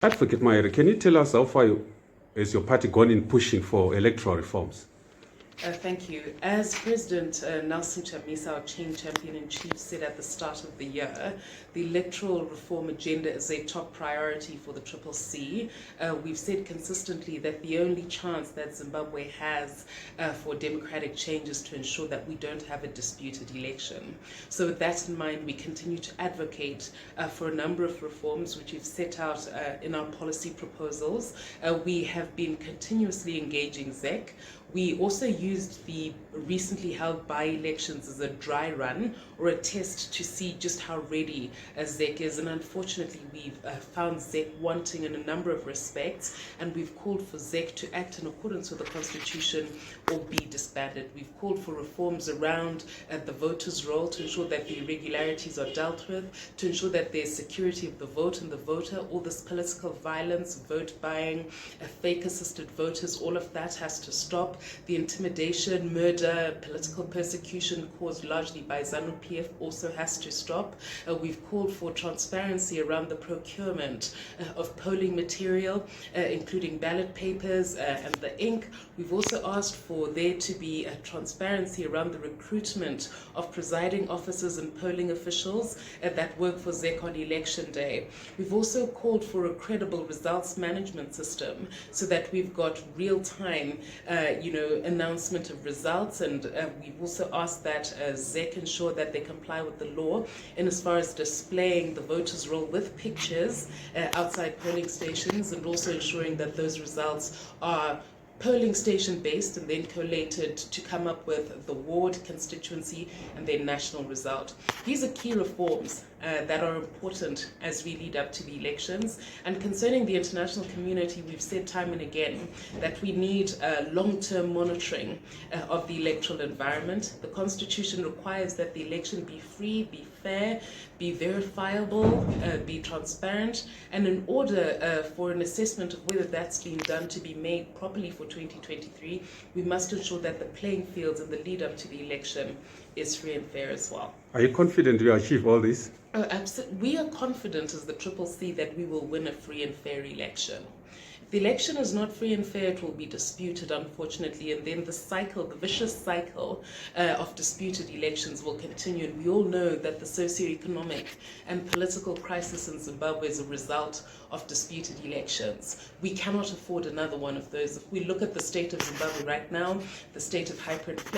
Advocate Mahere, can you tell us how far has your party gone in pushing for electoral reforms? Thank you. As President Nelson Chamisa, our Champion-in-Chief, said at the start of the year, the electoral reform agenda is a top priority for the CCC. We've said consistently that the only chance that Zimbabwe has for democratic change is to ensure that we don't have a disputed election. So with that in mind, we continue to advocate for a number of reforms which we've set out in our policy proposals. We have been continuously engaging ZEC. We also used the recently held by-elections as a dry run or a test to see just how ready ZEC is, and unfortunately we've found ZEC wanting in a number of respects, and we've called for ZEC to act in accordance with the Constitution or be disbanded. We've called for reforms around the voters' roll to ensure that the irregularities are dealt with, to ensure that there's security of the vote and the voter. All this political violence, vote buying, fake assisted voters, all of that has to stop. The intimidation, murder, political persecution caused largely by ZANU-PF also has to stop. We've called for transparency around the procurement of polling material, including ballot papers and the ink. We've also asked for there to be transparency around the recruitment of presiding officers and polling officials that work for ZEC on election day. We've also called for a credible results management system so that we've got real-time, announcement of results, and we've also asked that ZEC ensure that they comply with the law in as far as displaying the voters' roll with pictures outside polling stations, and also ensuring that those results are polling station based and then collated to come up with the ward, constituency, and their national result. These are key reforms that are important as we lead up to the elections. And concerning the international community, we've said time and again that we need long-term monitoring of the electoral environment. The Constitution requires that the election be free, be fair, be verifiable, be transparent, and in order for an assessment of whether that's been done to be made properly for 2023, we must ensure that the playing fields in the lead up to the election is free and fair as well. Are you confident you achieve all this? Absolutely. We are confident as the CCC that we will win a free and fair election. If the election is not free and fair, it will be disputed, unfortunately, and then the vicious cycle of disputed elections will continue. And we all know that the socioeconomic and political crisis in Zimbabwe is a result of disputed elections. We cannot afford another one of those. If we look at the state of Zimbabwe right now, the state of hyperinflation,